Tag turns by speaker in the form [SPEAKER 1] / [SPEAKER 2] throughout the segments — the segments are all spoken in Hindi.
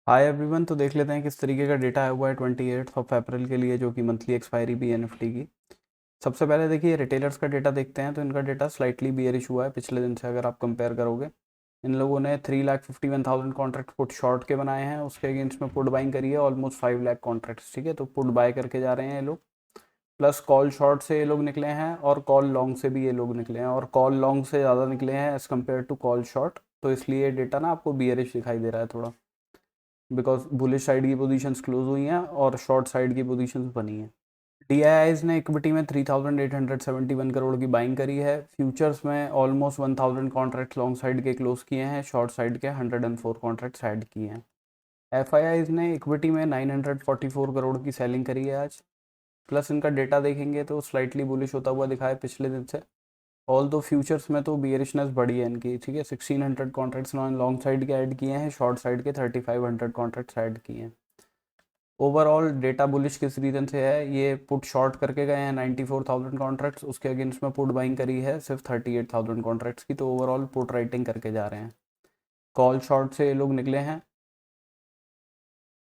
[SPEAKER 1] Hi everyone. तो देख लेते हैं किस तरीके का डेटा आया हुआ है 28 अप्रैल के लिए, जो कि मंथली एक्सपायरी भी एनएफटी की। सबसे पहले देखिए रिटेलर्स का डेटा देखते हैं। तो इनका डेटा स्लाइटली बियरिश हुआ है पिछले दिन से, अगर आप कंपेयर करोगे। इन लोगों ने 3,51,000 कॉन्ट्रैक्ट पुट शॉर्ट के बनाए हैं, उसके अगेंस्ट में पुट बाइंग करी है ऑलमोस्ट 5 लाख कॉन्ट्रैक्ट्स। ठीक है, तो पुट बाय करके जा रहे हैं ये लोग। प्लस कॉल शॉर्ट से ये लोग निकले हैं और कॉल लॉन्ग से भी ये लोग निकले हैं, और कॉल लॉन्ग से ज़्यादा निकले हैं as compare to call short. तो इसलिए डेटा ना आपको बियरिश दिखाई दे रहा है थोड़ा, बिकॉज बुलिश साइड की पोजीशंस क्लोज हुई हैं और शॉर्ट साइड की पोजीशंस बनी हैं। डीआईआईज ने इक्विटी में 3,871 करोड़ की बाइंग करी है। फ्यूचर्स में ऑलमोस्ट 1,000 कॉन्ट्रैक्ट लॉन्ग साइड के क्लोज किए हैं, शॉर्ट साइड के 104 कॉन्ट्रैक्ट्स ऐड किए हैं। एफआईआईज ने इक्विटी में 944 करोड़ की सेलिंग करी है आज। प्लस इनका डेटा देखेंगे तो स्लाइटली बुलिश होता हुआ दिखा है पिछले दिन से। ऑल दो फ्यूचर्स में तो बियरिशनेस बढ़ी है इनकी। ठीक है, 1,600 कॉन्ट्रैक्ट्स लॉन्ग साइड के ऐड किए हैं, शॉर्ट साइड के 3,500 कॉन्ट्रैक्ट्स ऐड किए हैं। ओवरऑल डेटा बुलिश किस रीजन से है, ये पुट शॉर्ट करके गए हैं 94,000 कॉन्ट्रैक्ट्स, उसके अगेंस्ट में पुट बाइंग करी है सिर्फ 38,000 कॉन्ट्रैक्ट्स की। तो ओवरऑल पुट राइटिंग करके जा रहे हैं। कॉल शॉर्ट से ये लोग निकले हैं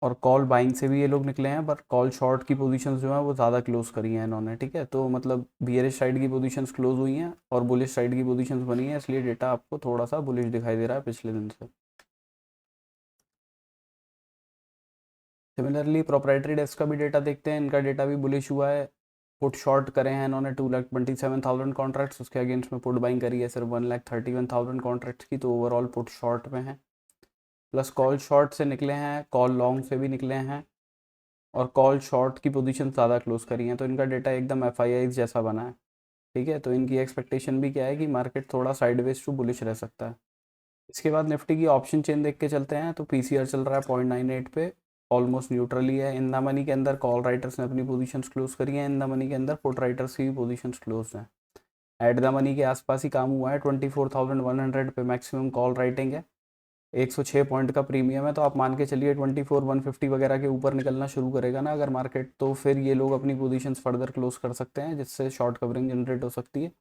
[SPEAKER 1] और कॉल बाइंग से भी ये लोग निकले हैं, पर कॉल शॉर्ट की पोजीशंस जो हैं वो ज़्यादा क्लोज करी हैं इन्होंने। ठीक है, तो मतलब बियरिश साइड की पोजीशंस क्लोज हुई हैं और बुलिश साइड की पोजीशंस बनी हैं, इसलिए डेटा आपको थोड़ा सा बुलिश दिखाई दे रहा है पिछले दिन से। सिमिलरली प्रोप्राइटरी डेस्क का भी डेटा देखते हैं। इनका डेटा भी बुलिश हुआ है। पुट शॉर्ट करे हैं इन्होंने 2,27,000 कॉन्ट्रैक्ट्स, उसके अगेंस्ट में पुट बाइंग करी है सिर्फ 1,31,000 कॉन्ट्रैक्ट्स की। तो ओवरऑल पुट शॉर्ट में है। प्लस कॉल शॉर्ट से निकले हैं, कॉल लॉन्ग से भी निकले हैं, और कॉल शॉर्ट की पोजीशन ज़्यादा क्लोज करी हैं। तो इनका डेटा एकदम एफ जैसा बना है। ठीक है, तो इनकी एक्सपेक्टेशन भी क्या है कि मार्केट थोड़ा साइडवेज टू बुलिश रह सकता है। इसके बाद निफ्टी की ऑप्शन चेन देख के चलते हैं। तो पीसीआर चल रहा है 0.98 पे, ऑलमोस्ट न्यूट्रल ही है। इन द मनी के अंदर कॉल राइटर्स ने अपनी पोजीशंस क्लोज करी हैं, इन द मनी के अंदर पुट राइटर्स की भी पोजीशंस क्लोज हैं। एट द मनी के आसपास ही काम हुआ है। 24,100 पे मैक्सिमम कॉल राइटिंग है। 106 पॉइंट का प्रीमियम है, तो आप मान के चलिए 24,150 वगैरह के ऊपर निकलना शुरू करेगा ना अगर मार्केट, तो फिर ये लोग अपनी पोजीशंस फर्दर क्लोज कर सकते हैं, जिससे शॉर्ट कवरिंग जनरेट हो सकती है।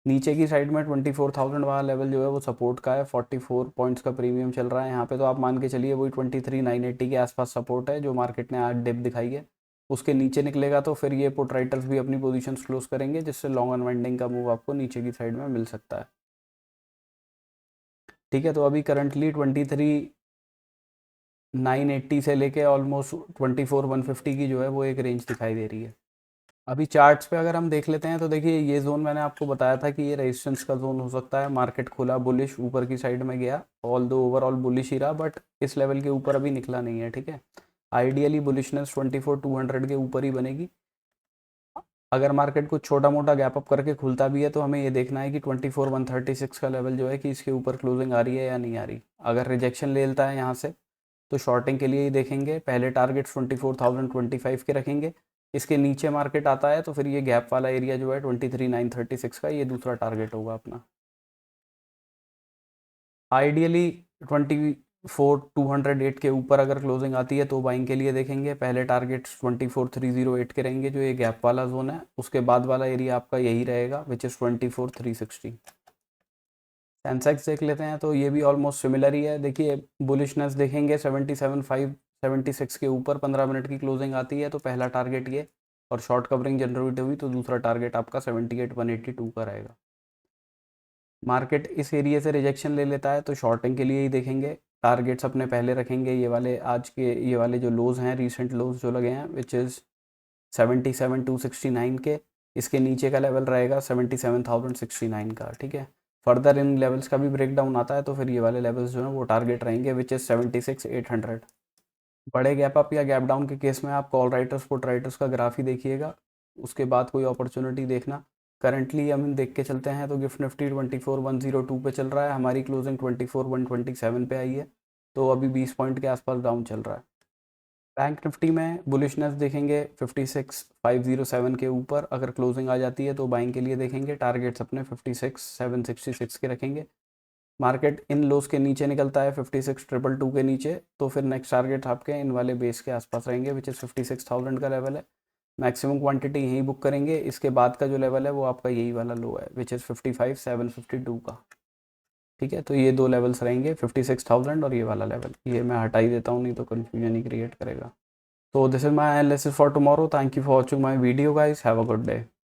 [SPEAKER 1] नीचे की साइड में 24,000 वाला लेवल जो है वो सपोर्ट का है। 44 पॉइंट्स का प्रीमियम चल रहा है यहाँ पे, तो आप मान के चलिए वही 23,980 के आसपास सपोर्ट है जो मार्केट ने आज डिप दिखाई है। उसके नीचे निकलेगा तो फिर ये पुट राइटर्स भी अपनी पोजीशंस क्लोज करेंगे, जिससे लॉन्ग अनवाइंडिंग का मूव आपको नीचे की साइड में मिल सकता है। ठीक है, तो अभी करंटली 23,980 से लेके ऑलमोस्ट 24,150 की जो है वो एक रेंज दिखाई दे रही है। अभी चार्ट्स पे अगर हम देख लेते हैं तो देखिए ये जोन मैंने आपको बताया था कि ये रेजिस्टेंस का जोन हो सकता है। मार्केट खुला बुलिश ऊपर की साइड में गया, ऑल दो ओवरऑल बुलिश ही रहा, बट इस लेवल के ऊपर अभी निकला नहीं है। ठीक है, आइडियली बुलिशनेस 24,200 के ऊपर ही बनेगी। अगर मार्केट कुछ छोटा मोटा गैप अप करके खुलता भी है तो हमें ये देखना है कि 24,136 का लेवल जो है कि इसके ऊपर क्लोजिंग आ रही है या नहीं आ रही। अगर रिजेक्शन ले लेता है यहाँ से तो शॉर्टिंग के लिए ही देखेंगे। पहले टारगेट 24,025 के रखेंगे। इसके नीचे मार्केट आता है तो फिर ये गैप वाला एरिया जो है 23,936 का, ये दूसरा टारगेट होगा अपना। आइडियली 24,208 के ऊपर अगर क्लोजिंग आती है तो बाइंग के लिए देखेंगे। पहले टारगेट 24,308 के रहेंगे जो ये गैप वाला जोन है। उसके बाद वाला एरिया आपका यही रहेगा विच इज़ 24,360। सेंसेक्स देख लेते हैं तो ये भी ऑलमोस्ट सिमिलर ही है। देखिए बुलिशनेस देखेंगे 77,576 के ऊपर 15 मिनट की क्लोजिंग आती है तो पहला टारगेट ये, और शॉर्ट कवरिंग जनरेट हुई तो दूसरा टारगेट आपका 78,182 का रहेगा। मार्केट इस एरिया से रिजेक्शन ले लेता है तो शॉर्टिंग के लिए ही देखेंगे। टारगेट्स अपने पहले रखेंगे ये वाले, आज के ये वाले जो लोज हैं, रीसेंट लोज जो लगे हैं विच इज़ 77,269 के। इसके नीचे का लेवल रहेगा 77,069 का। ठीक है, फर्दर इन लेवल्स का भी ब्रेक डाउन आता है तो फिर ये वाले लेवल्स जो हैं वो टारगेट रहेंगे विच इज़ 76,800। बड़े गैप अप या गैप डाउन के केस में आप कॉल राइटर्स पुट राइटर्स का ग्राफ ही देखिएगा, उसके बाद कोई अपॉर्चुनिटी देखना। करंटली हम देख के चलते हैं तो गिफ्ट निफ्टी 24,102 पे चल रहा है, हमारी क्लोजिंग 24,127 पे आई है, तो अभी 20 पॉइंट के आसपास डाउन चल रहा है। बैंक निफ्टी में बुलिशनेस देखेंगे 56,507 के ऊपर, अगर क्लोजिंग आ जाती है तो बाइंग के लिए देखेंगे। टारगेट्स अपने 56,766 के रखेंगे। मार्केट इन लोस के नीचे निकलता है 56,222 के नीचे तो फिर नेक्स्ट टारगेट आपके इन वाले बेस के आसपास रहेंगे विच इज़ 56,000 का लेवल है। मैक्सिमम क्वांटिटी यहीं बुक करेंगे। इसके बाद का जो लेवल है वो आपका यही वाला लो है विच इज़ 55,752 का। ठीक है, तो ये 2 लेवल्स रहेंगे 56,000 और ये वाला लेवल, ये मैं हटा ही देता हूँ नहीं तो कन्फ्यूजन ही क्रिएट करेगा। तो this is my analysis for tomorrow. Thank you for watching my video guys, have a good day.